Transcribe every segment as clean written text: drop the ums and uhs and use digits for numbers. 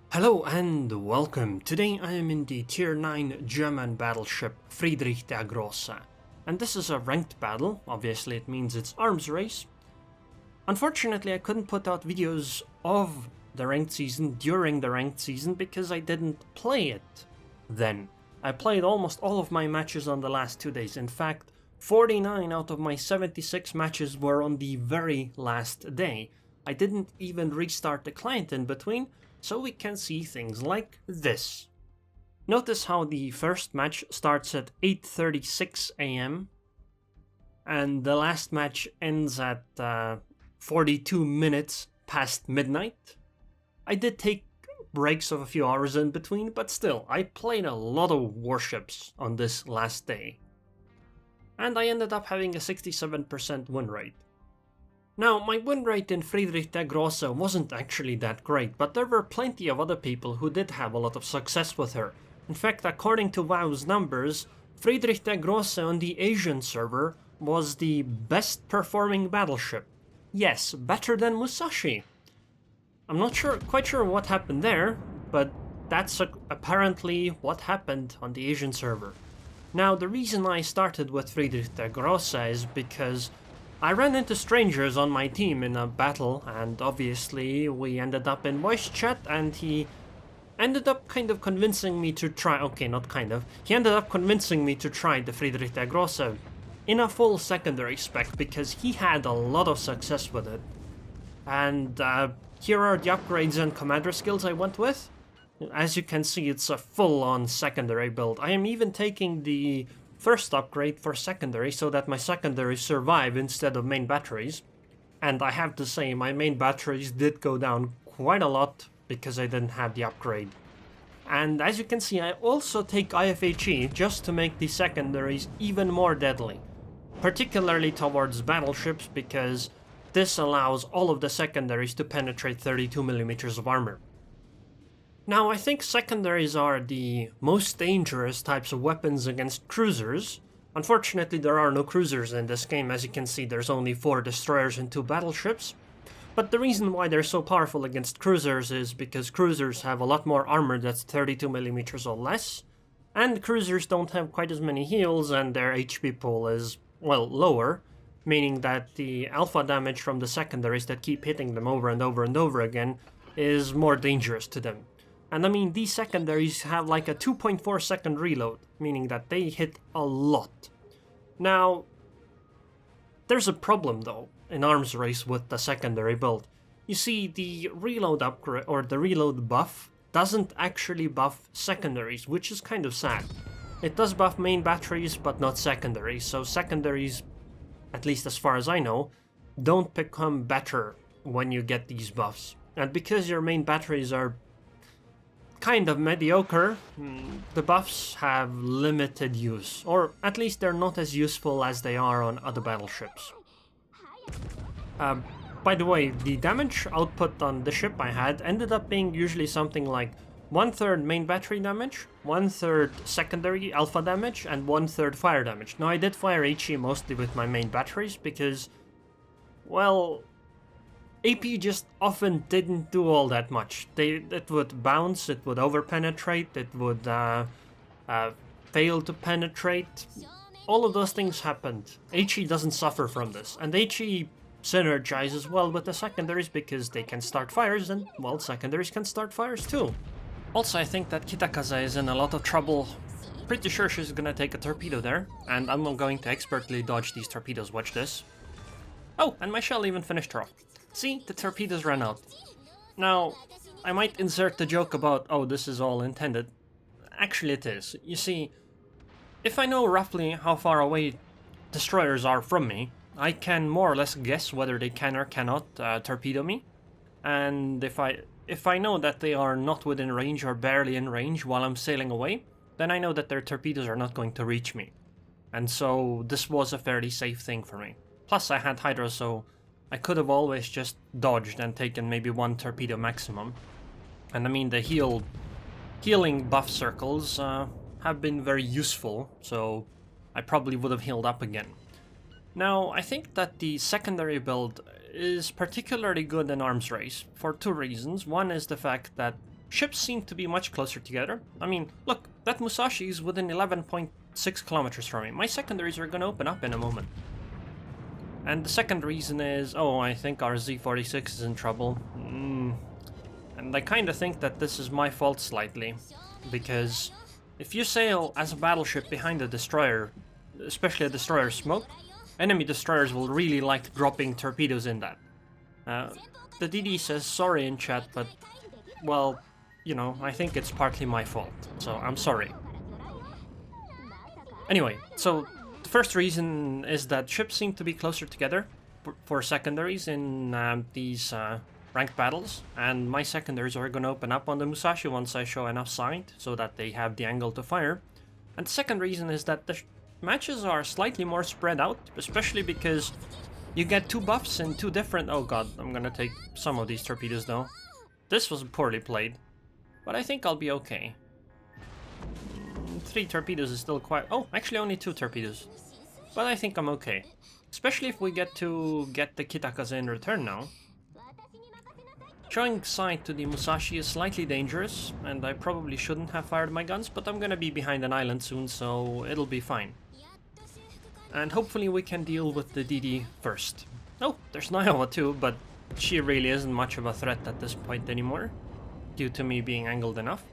Hello and welcome. Today I am in the Tier 9 German battleship Friedrich der Grosse. And this is a ranked battle, obviously it means it's arms race. Unfortunately I couldn't put out videos of the ranked season during the ranked season because I didn't play it then. I played almost all of my matches on the last 2 days. In fact, 49 out of my 76 matches were on the very last day. I didn't even restart the client in between, so we can see things like this. Notice how the first match starts at 8:36 AM and the last match ends at 42 minutes past midnight. I did take breaks of a few hours in between, but still, I played a lot of warships on this last day. And I ended up having a 67% win rate. Now, my win rate in Friedrich der Grosse wasn't actually that great, but there were plenty of other people who did have a lot of success with her. In fact, according to WoW's numbers, Friedrich der Grosse on the Asian server was the best performing battleship. Yes, better than Musashi. I'm not quite sure what happened there, but that's apparently what happened on the Asian server. Now, the reason I started with Friedrich der Grosse is because I ran into strangers on my team in a battle, and obviously we ended up in voice chat, and he ended up kind of convincing me to try, he ended up convincing me to try the Friedrich der Grosse in a full secondary spec because he had a lot of success with it. And here are the upgrades and commander skills I went with. As you can see, it's a full-on secondary build. I am even taking the first upgrade for secondary so that my secondaries survive instead of main batteries. And I have to say, my main batteries did go down quite a lot because I didn't have the upgrade. And as you can see, I also take IFHE just to make the secondaries even more deadly, particularly towards battleships, because this allows all of the secondaries to penetrate 32mm of armor. Now, I think secondaries are the most dangerous types of weapons against cruisers. Unfortunately, there are no cruisers in this game. As you can see, there's only 4 destroyers and 2 battleships. But the reason why they're so powerful against cruisers is because cruisers have a lot more armor that's 32mm or less, and cruisers don't have quite as many heals, and their HP pool is, well, lower, meaning that the alpha damage from the secondaries that keep hitting them over and over and over again is more dangerous to them. And I mean, these secondaries have like a 2.4 second reload, meaning that they hit a lot. Now, there's a problem though in arms race with the secondary build. You see, the reload upgrade or the reload buff doesn't actually buff secondaries, which is kind of sad. It does buff main batteries, but not secondaries, so secondaries, at least as far as I know, don't become better when you get these buffs. And because your main batteries are kind of mediocre, the buffs have limited use, or at least they're not as useful as they are on other battleships. By the way, the damage output on the ship I had ended up being usually something like 1/3 main battery damage, 1/3 secondary alpha damage, and 1/3 fire damage. Now, I did fire HE mostly with my main batteries because, well, AP just often didn't do all that much. It would bounce, it would overpenetrate, it would fail to penetrate. All of those things happened. HE doesn't suffer from this, and HE synergizes well with the secondaries because they can start fires, and, well, secondaries can start fires too. Also, I think that Kitakaze is in a lot of trouble. Pretty sure she's gonna take a torpedo there, and I'm going to expertly dodge these torpedoes, watch this. Oh, and my shell even finished her off. See, the torpedoes ran out. Now, I might insert the joke about, oh, this is all intended. Actually, it is. You see, if I know roughly how far away destroyers are from me, I can more or less guess whether they can or cannot torpedo me. And if I know that they are not within range or barely in range while I'm sailing away, then I know that their torpedoes are not going to reach me. And so this was a fairly safe thing for me. Plus, I had Hydra, so I could have always just dodged and taken maybe 1 torpedo maximum. And I mean, the healing buff circles have been very useful, so I probably would have healed up again. Now, I think that the secondary build is particularly good in arms race for 2 reasons. One is the fact that ships seem to be much closer together. I mean, look, that Musashi is within 11.6 kilometers from me. My secondaries are gonna open up in a moment. And the second reason is, oh, I think our Z-46 is in trouble. And I kinda think that this is my fault slightly. Because if you sail as a battleship behind a destroyer, especially a destroyer smoke, enemy destroyers will really like dropping torpedoes in that. The DD says sorry in chat, but, well, you know, I think it's partly my fault, so I'm sorry. Anyway, so the first reason is that ships seem to be closer together for secondaries in these ranked battles, and my secondaries are going to open up on the Musashi once I show enough sight so that they have the angle to fire. And the second reason is that the matches are slightly more spread out, especially because you get 2 buffs in 2 different... Oh god, I'm gonna take some of these torpedoes though. This was poorly played, but I think I'll be okay. 3 torpedoes is still quite... Oh, actually only 2 torpedoes. But I think I'm okay. Especially if we get to get the Kitakaze in return now. Showing sight to the Musashi is slightly dangerous, and I probably shouldn't have fired my guns, but I'm gonna be behind an island soon, so it'll be fine. And hopefully we can deal with the DD first. Oh, there's Niowa too, but she really isn't much of a threat at this point anymore, due to me being angled enough.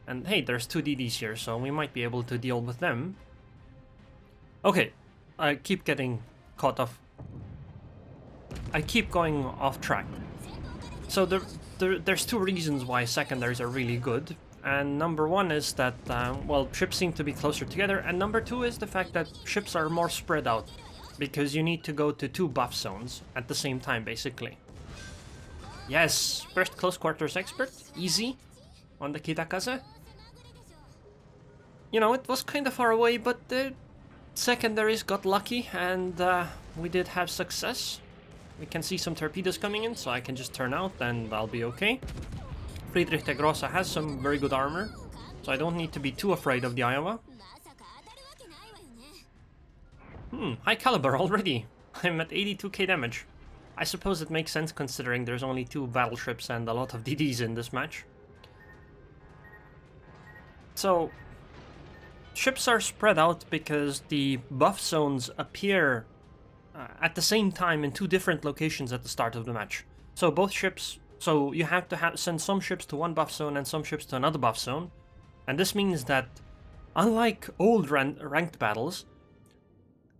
And hey, there's 2 DDs here, so we might be able to deal with them. Okay, I keep getting caught off. I keep going off track. So there's 2 reasons why secondaries are really good. And number 1 is that, well, ships seem to be closer together. And number 2 is the fact that ships are more spread out. Because you need to go to 2 buff zones at the same time, basically. Yes, first close quarters expert. Easy on the Kitakaze. You know, it was kind of far away, but the secondaries got lucky and we did have success. We can see some torpedoes coming in, so I can just turn out and I'll be okay. Friedrich der Grosse has some very good armor, so I don't need to be too afraid of the Iowa. High caliber already. I'm at 82k damage. I suppose it makes sense considering there's only 2 battleships and a lot of DDs in this match. So, ships are spread out because the buff zones appear at the same time in 2 different locations at the start of the match. So both ships, so you have to send some ships to one buff zone and some ships to another buff zone. And this means that, unlike old ranked battles,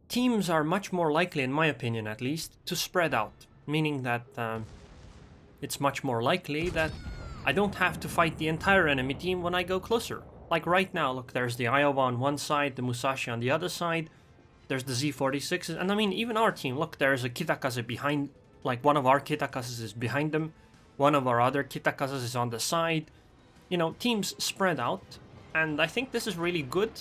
teams are much more likely, in my opinion at least, to spread out. Meaning that it's much more likely that I don't have to fight the entire enemy team when I go closer. Like right now, look, there's the Iowa on one side, the Musashi on the other side. There's the Z-46s, and I mean, even our team, look, there's a Kitakaze behind, like one of our Kitakazes is behind them, one of our other Kitakazes is on the side. You know, teams spread out, and I think this is really good.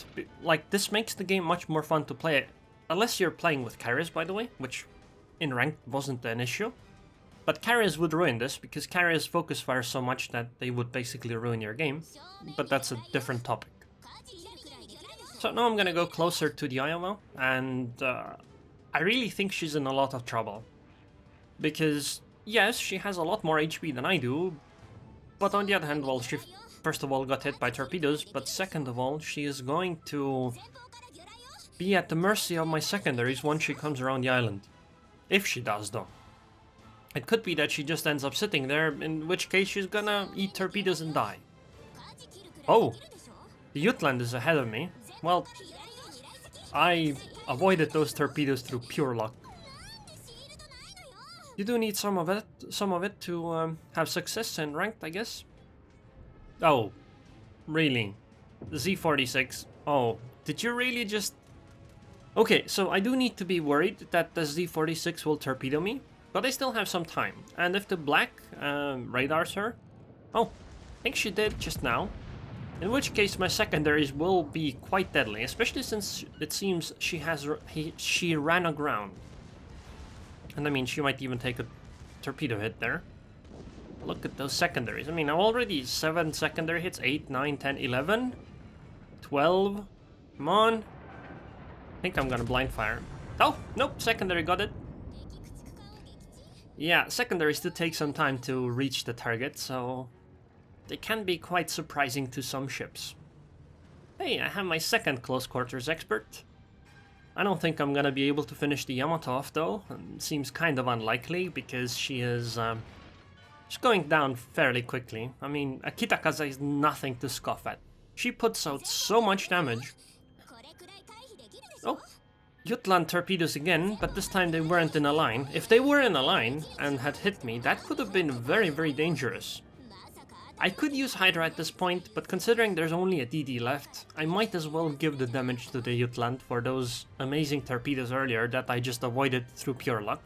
Like, this makes the game much more fun to play, unless you're playing with carriers, by the way, which in ranked wasn't an issue. But carriers would ruin this, because carriers focus fire so much that they would basically ruin your game, but that's a different topic. So now I'm gonna go closer to the Iowa, and I really think she's in a lot of trouble. Because, yes, she has a lot more HP than I do, but on the other hand, well, she first of all got hit by torpedoes, but second of all, she is going to be at the mercy of my secondaries once she comes around the island. If she does, though. It could be that she just ends up sitting there, in which case she's gonna eat torpedoes and die. Oh, the Jutland is ahead of me. Well, I avoided those torpedoes through pure luck. You do need some of it to have success in ranked, I guess. Oh, really? The Z-46. Oh, did you really just... Okay, so I do need to be worried that the Z-46 will torpedo me, but I still have some time. And if the black radars her... Oh, I think she did just now. In which case my secondaries will be quite deadly, especially since it seems she ran aground. And I mean, she might even take a torpedo hit there. Look at those secondaries. I mean, I'm already 7 secondary hits, 8, 9, 10, 11, 12. Come on. I think I'm gonna blind fire. Oh, nope, secondary got it. Yeah, secondaries do take some time to reach the target, so... they can be quite surprising to some ships. Hey, I have my second close quarters expert. I don't think I'm gonna be able to finish the Yamato off though. It seems kind of unlikely because she is she's going down fairly quickly. I mean, a Kitakaze is nothing to scoff at. She puts out so much damage. Oh, Jutland torpedoes again, but this time they weren't in a line. If they were in a line and had hit me, that could have been very, very dangerous. I could use Hydra at this point, but considering there's only a DD left, I might as well give the damage to the Jutland for those amazing torpedoes earlier that I just avoided through pure luck.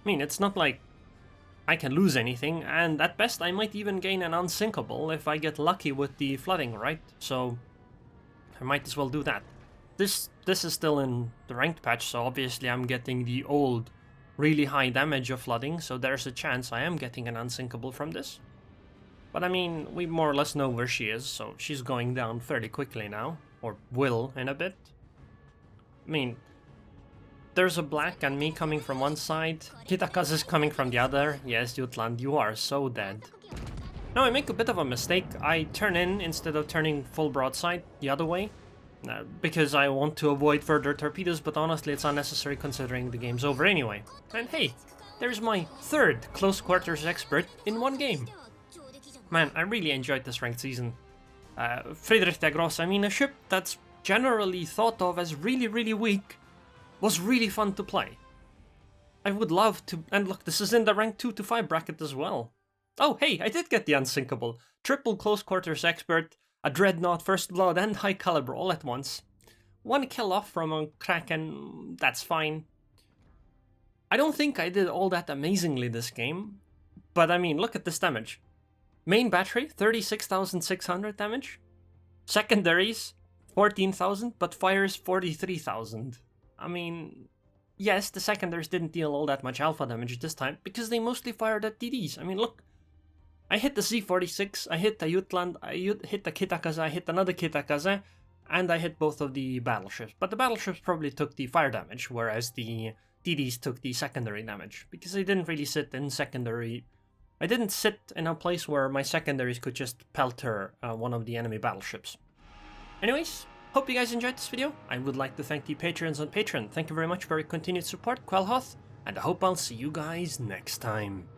I mean, it's not like I can lose anything, and at best I might even gain an unsinkable if I get lucky with the flooding, right? So I might as well do that. This is still in the ranked patch, so obviously I'm getting the old, really high damage of flooding, so there's a chance I am getting an unsinkable from this. But I mean, we more or less know where she is, so she's going down fairly quickly now, or will in a bit. I mean, there's a black and me coming from one side, Kitakaze is coming from the other. Yes, Jutland, you are so dead. Now I make a bit of a mistake. I turn in instead of turning full broadside the other way. Because I want to avoid further torpedoes, but honestly it's unnecessary considering the game's over anyway. And hey, there's my third close quarters expert in one game. Man, I really enjoyed this ranked season. Friedrich der Grosse, I mean, a ship that's generally thought of as really, really weak, was really fun to play. I would love to, and look, this is in the rank 2 to 5 bracket as well. Oh hey, I did get the unsinkable. Triple close quarters expert, a dreadnought, first blood, and high caliber all at once. One kill off from a Kraken, that's fine. I don't think I did all that amazingly this game, but I mean, look at this damage. Main battery, 36,600 damage. Secondaries, 14,000, but fires 43,000. I mean, yes, the secondaries didn't deal all that much alpha damage this time, because they mostly fired at DDs. I mean, look. I hit the Z-46, I hit the Jutland, I hit the Kitakaze, I hit another Kitakaze, and I hit both of the battleships. But the battleships probably took the fire damage, whereas the DDs took the secondary damage, because I didn't really sit in secondary. I didn't sit in a place where my secondaries could just pelter one of the enemy battleships. Anyways, hope you guys enjoyed this video. I would like to thank the patrons on Patreon. Thank you very much for your continued support, Quelhoth, and I hope I'll see you guys next time.